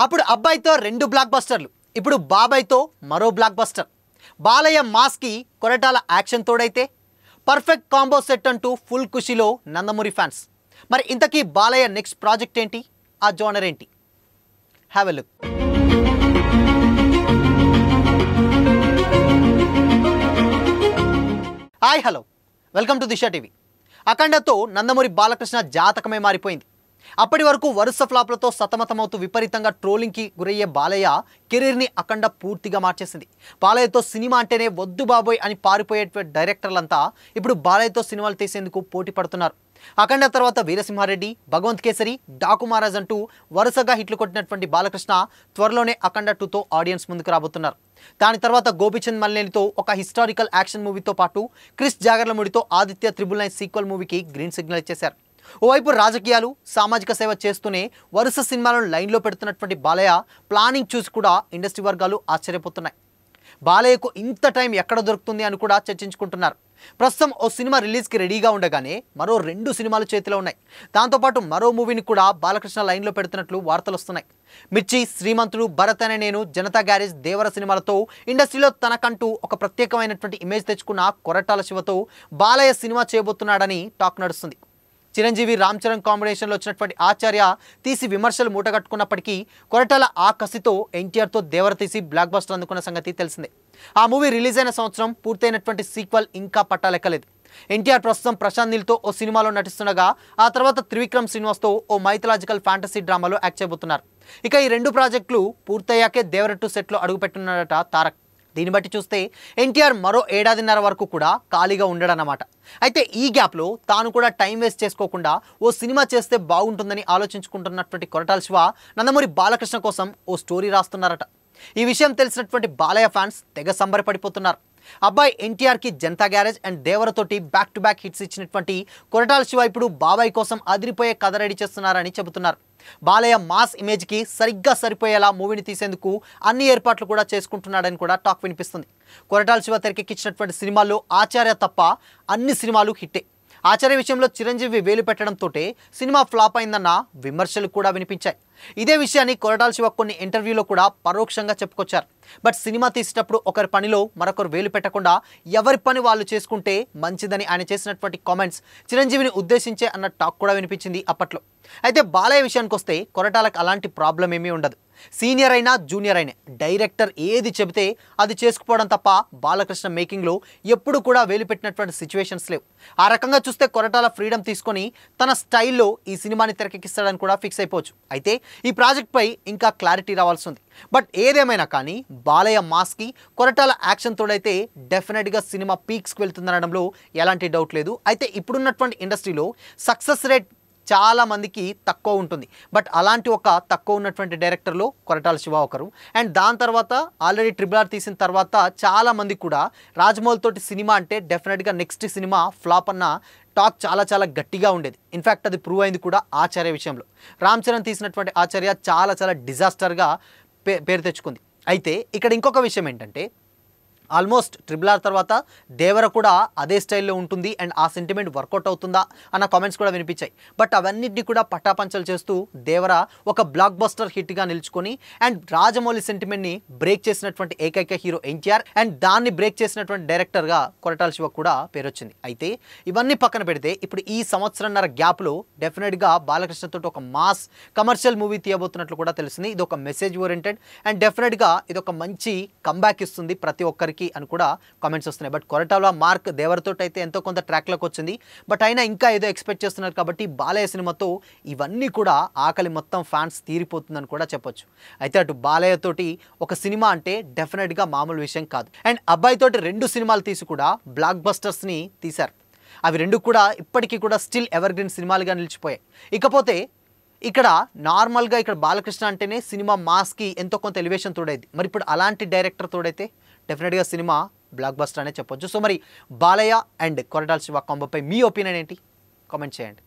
అప్పుడు అబ్బాయితో రెండు బ్లాక్ బస్టర్లు, ఇప్పుడు బాబాయ్తో మరో బ్లాక్ బస్టర్. బాలయ్య మాస్కి కొరటాల యాక్షన్ తోడైతే పర్ఫెక్ట్ కాంబో సెట్ అంటూ ఫుల్ ఖుషీలో నందమూరి ఫ్యాన్స్. మరి ఇంతకీ బాలయ్య నెక్స్ట్ ప్రాజెక్ట్ ఏంటి, ఆ జోనర్ ఏంటి? Have a look. Hi hello, welcome to Disha TV. అఖండతో నందమూరి బాలకృష్ణ జాతకమే మారిపోయింది. అప్పటి వరకు వరుస ఫ్లాప్లతో సతమతమవుతూ విపరీతంగా ట్రోలింగ్కి గురయ్యే బాలయ్య కెరీర్ని అఖండ పూర్తిగా మార్చేసింది. బాలయ్యతో సినిమా అంటేనే వద్దు బాబోయ్ అని పారిపోయే డైరెక్టర్లంతా ఇప్పుడు బాలయ్యతో సినిమాలు తీసేందుకు పోటీ పడుతున్నారు. అఖండ తర్వాత వీరసింహారెడ్డి, భగవంత్ కేసరి, డాకు మహారాజ్ అంటూ వరుసగా హిట్లు కొట్టినటువంటి బాలకృష్ణ త్వరలోనే అఖండ 2తో ఆడియన్స్ ముందుకు రాబోతున్నారు. దాని తర్వాత గోపిచంద్ మల్లేనితో ఒక హిస్టారికల్ యాక్షన్ మూవీతో పాటు క్రిస్ జాగర్లమూడితో ఆదిత్య 999 సీక్వెల్ మూవీకి గ్రీన్ సిగ్నల్ ఇచ్చేశారు. ఓవైపు రాజకీయాలు, సామాజిక సేవ చేస్తూనే వరుస సినిమాలను లైన్లో పెడుతున్నటువంటి బాలయ్య ప్లానింగ్ చూసి కూడా ఇండస్ట్రీ వర్గాలు ఆశ్చర్యపోతున్నాయి. బాలయ్యకు ఇంత టైం ఎక్కడ దొరుకుతుంది అని కూడా చర్చించుకుంటున్నారు. ప్రస్తుతం ఓ సినిమా రిలీజ్కి రెడీగా ఉండగానే మరో 2 సినిమాలు చేతిలో ఉన్నాయి. దాంతోపాటు మరో మూవీని కూడా బాలకృష్ణ లైన్లో పెడుతున్నట్లు వార్తలు వస్తున్నాయి. మిర్చి, శ్రీమంతుడు, భరత్ అనే నేను, జనతా గ్యారేజ్, దేవర సినిమాలతో ఇండస్ట్రీలో తనకంటూ ఒక ప్రత్యేకమైనటువంటి ఇమేజ్ తెచ్చుకున్న కొరటాల శివతో బాలయ్య సినిమా చేయబోతున్నాడని టాక్ నడుస్తుంది. చిరంజీవి, రామ్ చరణ్ కాంబినేషన్లో వచ్చినటువంటి ఆచార్య తీసి విమర్శలు మూటగట్టుకున్నప్పటికీ కొరటాల ఆ కసితో ఎన్టీఆర్తో దేవర తీసి బ్లాక్ బస్టర్ అందుకున్న సంగతి తెలిసిందే. ఆ మూవీ రిలీజ్ అయిన సంవత్సరం పూర్తయినటువంటి సీక్వెల్ ఇంకా పట్టాలెక్కలేదు. ఎన్టీఆర్ ప్రస్తుతం ప్రశాంత్ నీల్తో ఓ సినిమాలో నటిస్తుండగా ఆ తర్వాత త్రివిక్రమ్ శ్రీనివాస్తో ఓ మైథలాజికల్ ఫ్యాంటసీ డ్రామాలో యాక్ట్ చేయబోతున్నారు. ఇక ఈ 2 ప్రాజెక్టులు పూర్తయ్యాకే దేవర 2 సెట్లో అడుగుపెట్టున్నాడట తారక్. దీన్ని బట్టి చూస్తే ఎన్టీఆర్ మరో 1.5 ఏళ్ల వరకు కూడా ఖాళీగా ఉండడన్నమాట. అయితే ఈ గ్యాప్లో తాను కూడా టైం వేస్ట్ చేసుకోకుండా ఓ సినిమా చేస్తే బాగుంటుందని ఆలోచించుకుంటున్నటువంటి కొరటాల శివ నందమూరి బాలకృష్ణ కోసం ఓ స్టోరీ రాస్తున్నారట. ఈ విషయం తెలిసినటువంటి బాలయ్య ఫ్యాన్స్ తెగ సంబరపడిపోతున్నారు. అబ్బాయి ఎన్టీఆర్కి జనతా గ్యారేజ్ అండ్ దేవరతోటి బ్యాక్ టు బ్యాక్ హిట్స్ ఇచ్చినటువంటి కొరటాల శివ ఇప్పుడు బాబాయ్ కోసం అదిరిపోయే కథ రెడీ చేస్తున్నారని చెబుతున్నారు. బాలయ్య మాస్ ఇమేజ్కి సరిగ్గా సరిపోయేలా మూవీని తీసేందుకు అన్ని ఏర్పాట్లు కూడా చేసుకుంటున్నాడని కూడా టాక్ వినిపిస్తుంది. కొరటాల శివ తెరకెక్కించినటువంటి సినిమాల్లో ఆచార్య తప్ప అన్ని సినిమాలు హిట్టే. ఆచార్య విషయంలో చిరంజీవి వేలు పెట్టడంతో సినిమా ఫ్లాప్ అయిందన్న విమర్శలు కూడా వినిపించాయి. ఇదే విషయాన్ని కొరటాల శివ కొన్ని ఇంటర్వ్యూలో కూడా పరోక్షంగా చెప్పుకొచ్చారు. బట్ సినిమా తీసేటప్పుడు ఒకరి పనిలో మరొకరు వేలు పెట్టకుండా ఎవరి పని వాళ్ళు చేసుకుంటే మంచిదని ఆయన చేసినటువంటి కామెంట్స్ చిరంజీవిని ఉద్దేశించే అన్న టాక్ కూడా వినిపించింది అప్పట్లో. అయితే బాలయ్య విషయానికి వస్తే కొరటాలకు అలాంటి ప్రాబ్లం ఏమీ ఉండదు. సీనియర్ అయినా జూనియర్ అయినా డైరెక్టర్ ఏది చెబితే అది చేసుకుపోవడం తప్ప బాలకృష్ణ మేకింగ్లో ఎప్పుడు కూడా వేలు పెట్టినటువంటి సిచ్యువేషన్స్ లేవు. ఆ రకంగా చూస్తే కొరటాల ఫ్రీడమ్ తీసుకొని తన స్టైల్లో ఈ సినిమాని తెరకెక్కిస్తాడని కూడా ఫిక్స్ అయిపోవచ్చు. అయితే ఈ ప్రాజెక్ట్పై ఇంకా క్లారిటీ రావాల్సి ఉంది. బట్ ఏదేమైనా కానీ బాలయ్య మాస్కి కొరటాల యాక్షన్ తోడైతే డెఫినెట్గా సినిమా పీక్స్కి వెళ్తుందనడంలో ఎలాంటి డౌట్ లేదు. అయితే ఇప్పుడున్నటువంటి ఇండస్ట్రీలో సక్సెస్ రేట్ చాలా మందికి తక్కువ ఉంటుంది. బట్ అలాంటి ఒక తక్కువ ఉన్నటువంటి డైరెక్టర్లో కొరటాల శివ ఒకరు. అండ్ దాని తర్వాత ఆల్రెడీ RRR తీసిన తర్వాత చాలామంది కూడా రాజమౌళితోటి సినిమా అంటే డెఫినెట్గా నెక్స్ట్ సినిమా ఫ్లాప్ అన్న టాక్ చాలా గట్టిగా ఉండేది. ఇన్ఫ్యాక్ట్ అది ప్రూవ్ అయింది కూడా ఆచార్య విషయంలో. రామ్ చరణ్ తీసినటువంటి ఆచార్య చాలా డిజాస్టర్గా పేరు తెచ్చుకుంది. అయితే ఇక్కడ ఇంకొక విషయం ఏంటంటే ఆల్మోస్ట్ RRR తర్వాత దేవర కూడా అదే స్టైల్లో ఉంటుంది అండ్ ఆ సెంటిమెంట్ వర్కౌట్ అవుతుందా అన్న కామెంట్స్ కూడా వినిపించాయి. బట్ అవన్నిటిని కూడా పట్టాపంచలు చేస్తూ దేవర ఒక బ్లాక్ బస్టర్ హిట్గా నిలుచుకొని అండ్ రాజమౌళి సెంటిమెంట్ని బ్రేక్ చేసినటువంటి ఏకైక హీరో ఎన్టీఆర్ అండ్ దాన్ని బ్రేక్ చేసినటువంటి డైరెక్టర్గా కొరటాల శివ కూడా పేరు వచ్చింది. అయితే ఇవన్నీ పక్కన పెడితే ఇప్పుడు ఈ సంవత్సరంన్నర గ్యాప్లో డెఫినెట్గా బాలకృష్ణతో ఒక మాస్ కమర్షియల్ మూవీ తీయబోతున్నట్లు కూడా తెలిసింది. ఇది ఒక మెసేజ్ ఓరియంటెడ్ అండ్ డెఫినెట్గా ఇది ఒక మంచి కంబ్యాక్ ఇస్తుంది ప్రతి ఒక్కరికి అని కూడా కామెంట్స్ వస్తున్నాయి. బట్ కొరటాల మార్క్ దేవరతో అయితే ఎంతో కొంత ట్రాక్లోకి వచ్చింది. బట్ అయినా ఇంకా ఏదో ఎక్స్పెక్ట్ చేస్తున్నారు కాబట్టి బాలయ్య సినిమాతో ఇవన్నీ కూడా ఆకలి మొత్తం ఫ్యాన్స్ తీరిపోతుందని కూడా చెప్పొచ్చు. అయితే అటు బాలయ్యతోటి ఒక సినిమా అంటే డెఫినెట్గా మామూలు విషయం కాదు. అండ్ అబ్బాయితోటి 2 సినిమాలు తీసి కూడా బ్లాక్ బస్టర్స్ని తీశారు. అవి 2 కూడా ఇప్పటికీ కూడా స్టిల్ ఎవర్ గ్రీన్ సినిమాలుగా నిలిచిపోయాయి. ఇకపోతే ఇక్కడ నార్మల్గా ఇక్కడ బాలకృష్ణ అంటేనే సినిమా మాస్కి ఎంతో కొంత ఎలివేషన్ తోడైంది. మరి ఇప్పుడు అలాంటి డైరెక్టర్ తోడైతే డెఫినెట్గా సినిమా బ్లాక్ బస్టర్ అనే చెప్పొచ్చు. సో మరి బాలయ్య అండ్ కొరటాల శివ కాంబోపై మీ ఒపీనియన్ ఏంటి? కామెంట్ చేయండి.